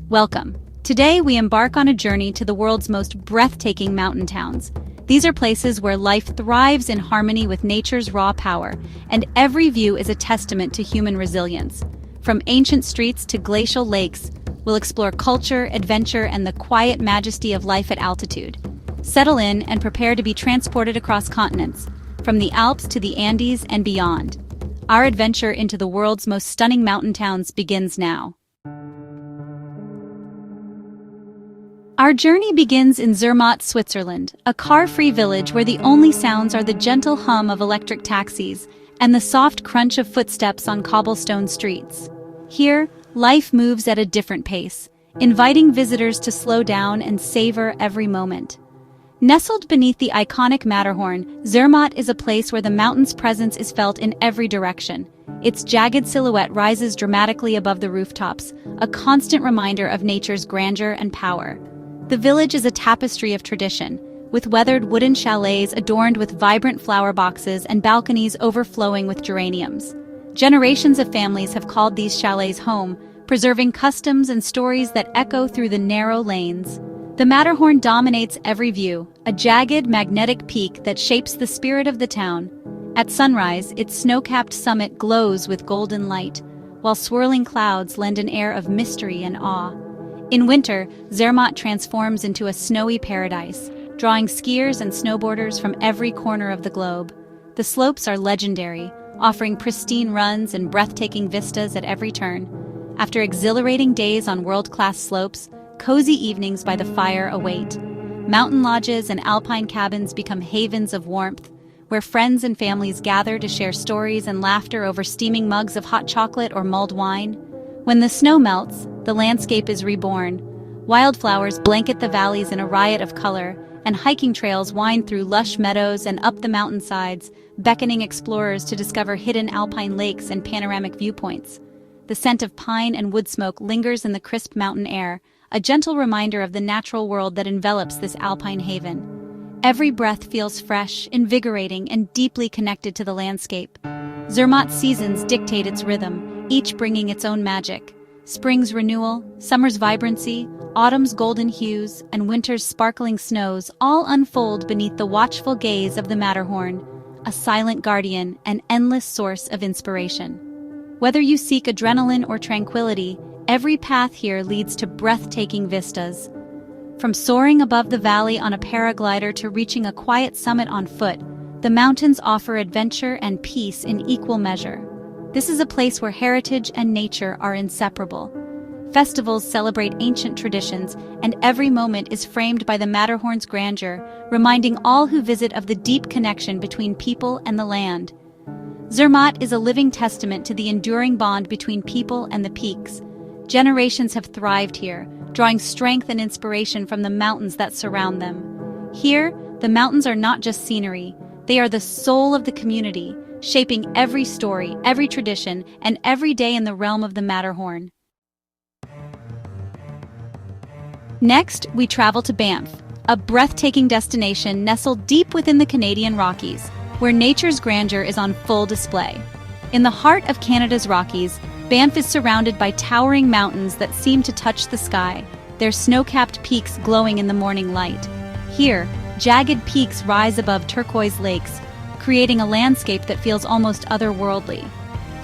Welcome. Today we embark on a journey to the world's most breathtaking mountain towns. These are places where life thrives in harmony with nature's raw power, and every view is a testament to human resilience. From ancient streets to glacial lakes, we'll explore culture, adventure, and the quiet majesty of life at altitude. Settle in and prepare to be transported across continents, from the Alps to the Andes and beyond. Our adventure into the world's most stunning mountain towns begins now. Our journey begins in Zermatt, Switzerland, a car-free village where the only sounds are the gentle hum of electric taxis and the soft crunch of footsteps on cobblestone streets. Here, life moves at a different pace, inviting visitors to slow down and savor every moment. Nestled beneath the iconic Matterhorn, Zermatt is a place where the mountain's presence is felt in every direction. Its jagged silhouette rises dramatically above the rooftops, a constant reminder of nature's grandeur and power. The village is a tapestry of tradition, with weathered wooden chalets adorned with vibrant flower boxes and balconies overflowing with geraniums. Generations of families have called these chalets home, preserving customs and stories that echo through the narrow lanes. The Matterhorn dominates every view, a jagged, magnetic peak that shapes the spirit of the town. At sunrise, its snow-capped summit glows with golden light, while swirling clouds lend an air of mystery and awe. In winter, Zermatt transforms into a snowy paradise, drawing skiers and snowboarders from every corner of the globe. The slopes are legendary, offering pristine runs and breathtaking vistas at every turn. After exhilarating days on world-class slopes, cozy evenings by the fire await. Mountain lodges and alpine cabins become havens of warmth, where friends and families gather to share stories and laughter over steaming mugs of hot chocolate or mulled wine. When the snow melts, the landscape is reborn. Wildflowers blanket the valleys in a riot of color, and hiking trails wind through lush meadows and up the mountainsides, beckoning explorers to discover hidden alpine lakes and panoramic viewpoints. The scent of pine and wood smoke lingers in the crisp mountain air, a gentle reminder of the natural world that envelops this alpine haven. Every breath feels fresh, invigorating, and deeply connected to the landscape. Zermatt's seasons dictate its rhythm, each bringing its own magic. Spring's renewal, summer's vibrancy, autumn's golden hues, and winter's sparkling snows all unfold beneath the watchful gaze of the Matterhorn, a silent guardian, an endless source of inspiration. Whether you seek adrenaline or tranquility, every path here leads to breathtaking vistas. From soaring above the valley on a paraglider to reaching a quiet summit on foot, the mountains offer adventure and peace in equal measure. This is a place where heritage and nature are inseparable. Festivals celebrate ancient traditions, and every moment is framed by the Matterhorn's grandeur, reminding all who visit of the deep connection between people and the land. Zermatt is a living testament to the enduring bond between people and the peaks. Generations have thrived here, drawing strength and inspiration from the mountains that surround them. Here, the mountains are not just scenery, they are the soul of the community, shaping every story, every tradition, and every day in the realm of the Matterhorn. Next, we travel to Banff, a breathtaking destination nestled deep within the Canadian Rockies, where nature's grandeur is on full display. In the heart of Canada's Rockies, Banff is surrounded by towering mountains that seem to touch the sky, their snow-capped peaks glowing in the morning light. Here, jagged peaks rise above turquoise lakes, creating a landscape that feels almost otherworldly.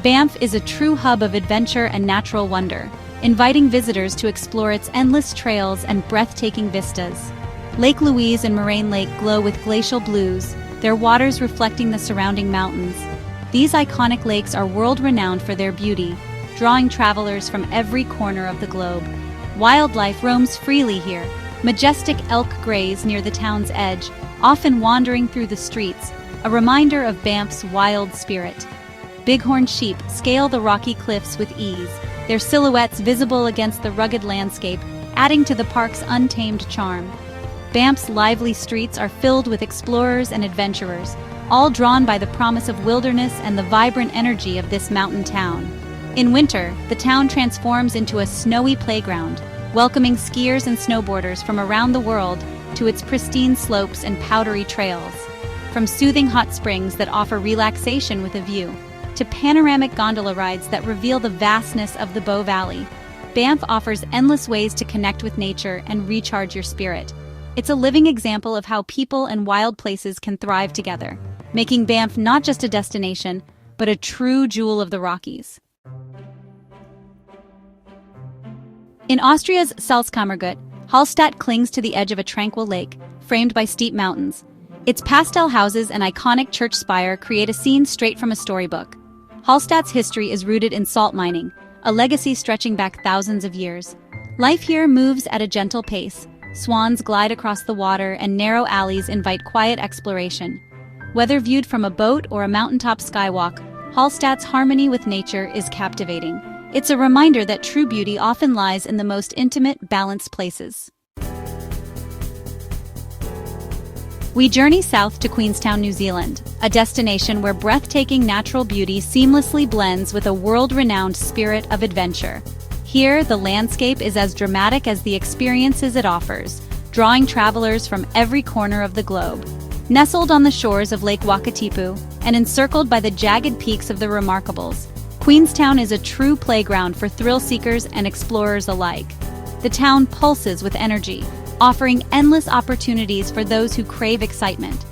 Banff is a true hub of adventure and natural wonder, inviting visitors to explore its endless trails and breathtaking vistas. Lake Louise and Moraine Lake glow with glacial blues, their waters reflecting the surrounding mountains. These iconic lakes are world-renowned for their beauty, drawing travelers from every corner of the globe. Wildlife roams freely here. Majestic elk graze near the town's edge, often wandering through the streets, a reminder of Banff's wild spirit. Bighorn sheep scale the rocky cliffs with ease, their silhouettes visible against the rugged landscape, adding to the park's untamed charm. Banff's lively streets are filled with explorers and adventurers, all drawn by the promise of wilderness and the vibrant energy of this mountain town. In winter, the town transforms into a snowy playground, welcoming skiers and snowboarders from around the world to its pristine slopes and powdery trails. From soothing hot springs that offer relaxation with a view, to panoramic gondola rides that reveal the vastness of the Bow Valley, Banff offers endless ways to connect with nature and recharge your spirit. It's a living example of how people and wild places can thrive together, making Banff not just a destination, but a true jewel of the Rockies. In Austria's Salzkammergut, Hallstatt clings to the edge of a tranquil lake, framed by steep mountains. Its pastel houses and iconic church spire create a scene straight from a storybook. Hallstatt's history is rooted in salt mining, a legacy stretching back thousands of years. Life here moves at a gentle pace. Swans glide across the water and narrow alleys invite quiet exploration. Whether viewed from a boat or a mountaintop skywalk, Hallstatt's harmony with nature is captivating. It's a reminder that true beauty often lies in the most intimate, balanced places. We journey south to Queenstown, New Zealand, a destination where breathtaking natural beauty seamlessly blends with a world-renowned spirit of adventure. Here, the landscape is as dramatic as the experiences it offers, drawing travelers from every corner of the globe. Nestled on the shores of Lake Wakatipu and encircled by the jagged peaks of the Remarkables, Queenstown is a true playground for thrill-seekers and explorers alike. The town pulses with energy, offering endless opportunities for those who crave excitement.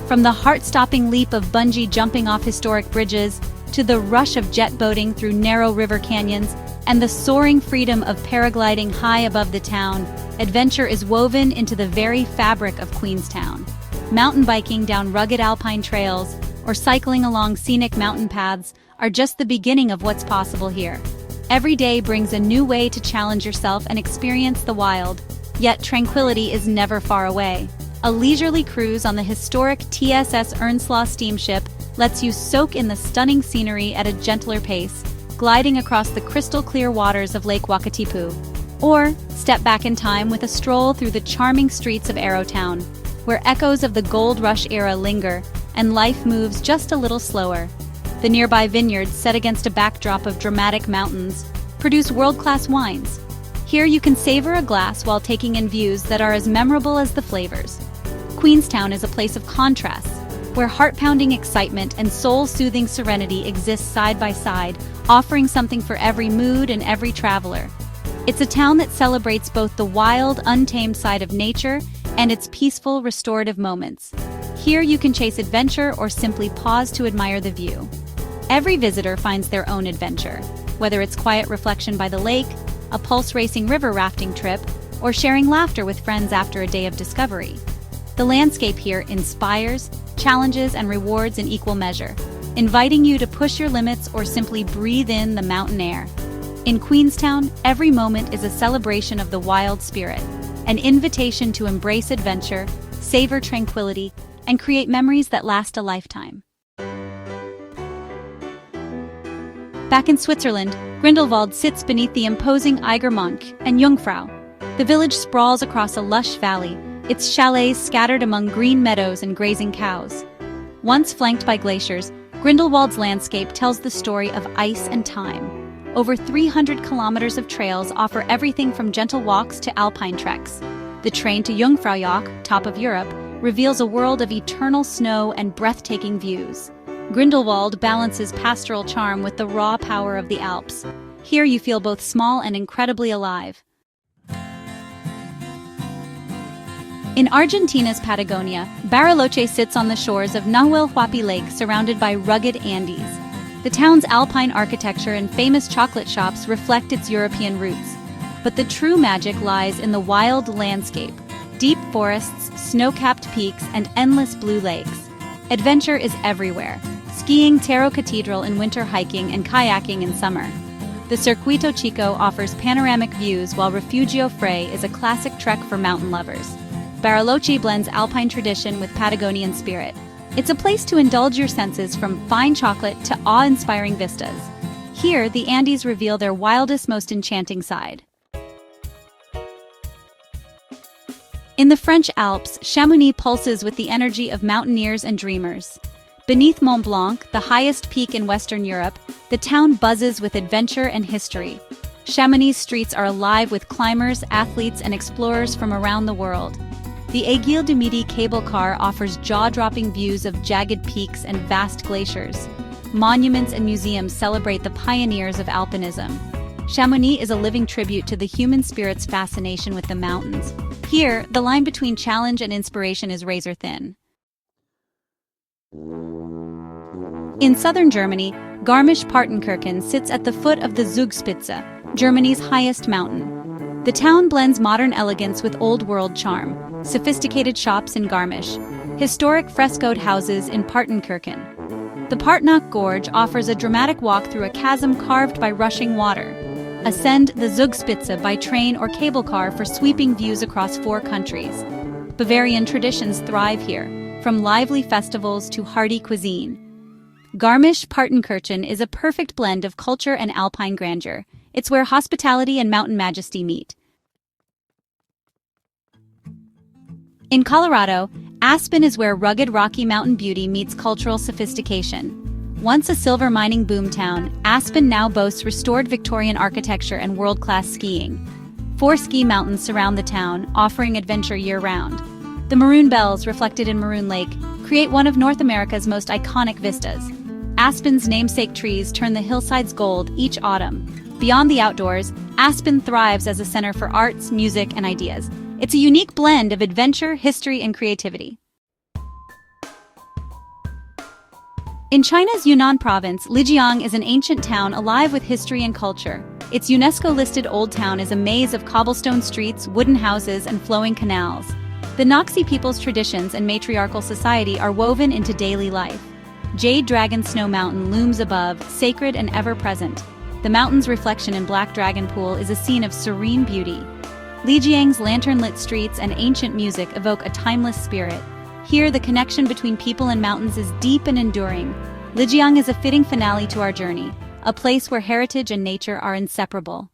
From the heart-stopping leap of bungee jumping off historic bridges, to the rush of jet boating through narrow river canyons, and the soaring freedom of paragliding high above the town, adventure is woven into the very fabric of Queenstown. Mountain biking down rugged alpine trails, or cycling along scenic mountain paths are just the beginning of what's possible here. Every day brings a new way to challenge yourself and experience the wild, yet tranquility is never far away. A leisurely cruise on the historic TSS Earnslaw steamship lets you soak in the stunning scenery at a gentler pace, gliding across the crystal-clear waters of Lake Wakatipu. Or step back in time with a stroll through the charming streets of Arrowtown, where echoes of the gold rush era linger and life moves just a little slower. The nearby vineyards, set against a backdrop of dramatic mountains, produce world-class wines. Here you can savor a glass while taking in views that are as memorable as the flavors. Queenstown is a place of contrasts, where heart-pounding excitement and soul-soothing serenity exist side by side, offering something for every mood and every traveler. It's a town that celebrates both the wild, untamed side of nature and its peaceful, restorative moments. Here you can chase adventure or simply pause to admire the view. Every visitor finds their own adventure, whether it's quiet reflection by the lake, a pulse-racing river rafting trip, or sharing laughter with friends after a day of discovery. The landscape here inspires, challenges, and rewards in equal measure, inviting you to push your limits or simply breathe in the mountain air. In Queenstown, every moment is a celebration of the wild spirit, an invitation to embrace adventure, savor tranquility, and create memories that last a lifetime. Back in Switzerland, Grindelwald sits beneath the imposing Eigermönch and Jungfrau. The village sprawls across a lush valley, its chalets scattered among green meadows and grazing cows. Once flanked by glaciers, Grindelwald's landscape tells the story of ice and time. Over 300 kilometers of trails offer everything from gentle walks to alpine treks. The train to Jungfraujoch, top of Europe, reveals a world of eternal snow and breathtaking views. Grindelwald balances pastoral charm with the raw power of the Alps. Here you feel both small and incredibly alive. In Argentina's Patagonia, Bariloche sits on the shores of Nahuel Huapi Lake surrounded by rugged Andes. The town's alpine architecture and famous chocolate shops reflect its European roots. But the true magic lies in the wild landscape, deep forests, snow-capped peaks, and endless blue lakes. Adventure is everywhere. Skiing Cerro Cathedral in winter, hiking and kayaking in summer. The Circuito Chico offers panoramic views while Refugio Frey is a classic trek for mountain lovers. Bariloche blends alpine tradition with Patagonian spirit. It's a place to indulge your senses from fine chocolate to awe-inspiring vistas. Here, the Andes reveal their wildest, most enchanting side. In the French Alps, Chamonix pulses with the energy of mountaineers and dreamers. Beneath Mont Blanc, the highest peak in Western Europe, the town buzzes with adventure and history. Chamonix streets are alive with climbers, athletes, and explorers from around the world. The Aiguille du Midi cable car offers jaw-dropping views of jagged peaks and vast glaciers. Monuments and museums celebrate the pioneers of alpinism. Chamonix is a living tribute to the human spirit's fascination with the mountains. Here, the line between challenge and inspiration is razor thin. In southern Germany, Garmisch-Partenkirchen sits at the foot of the Zugspitze, Germany's highest mountain. The town blends modern elegance with old-world charm, sophisticated shops in Garmisch, historic frescoed houses in Partenkirchen. The Partnach Gorge offers a dramatic walk through a chasm carved by rushing water. Ascend the Zugspitze by train or cable car for sweeping views across 4 countries. Bavarian traditions thrive here, from lively festivals to hearty cuisine. Garmisch-Partenkirchen is a perfect blend of culture and alpine grandeur. It's where hospitality and mountain majesty meet. In Colorado, Aspen is where rugged Rocky Mountain beauty meets cultural sophistication. Once a silver mining boomtown, Aspen now boasts restored Victorian architecture and world-class skiing. 4 ski mountains surround the town, offering adventure year-round. The Maroon Bells, reflected in Maroon Lake, create one of North America's most iconic vistas. Aspen's namesake trees turn the hillsides gold each autumn. Beyond the outdoors, Aspen thrives as a center for arts, music, and ideas. It's a unique blend of adventure, history, and creativity. In China's Yunnan province, Lijiang is an ancient town alive with history and culture. Its UNESCO-listed Old Town is a maze of cobblestone streets, wooden houses, and flowing canals. The Noxie people's traditions and matriarchal society are woven into daily life. Jade Dragon Snow Mountain looms above, sacred and ever-present. The mountain's reflection in Black Dragon Pool is a scene of serene beauty. Lijiang's lantern-lit streets and ancient music evoke a timeless spirit. Here, the connection between people and mountains is deep and enduring. Lijiang is a fitting finale to our journey, a place where heritage and nature are inseparable.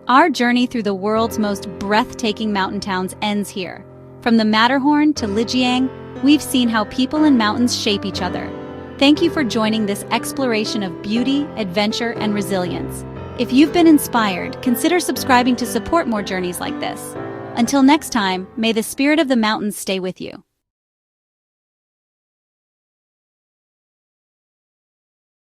Our journey through the world's most breathtaking mountain towns ends here. From the Matterhorn to Lijiang, we've seen how people and mountains shape each other. Thank you for joining this exploration of beauty, adventure, and resilience. If you've been inspired, consider subscribing to support more journeys like this. Until next time, may the spirit of the mountains stay with you.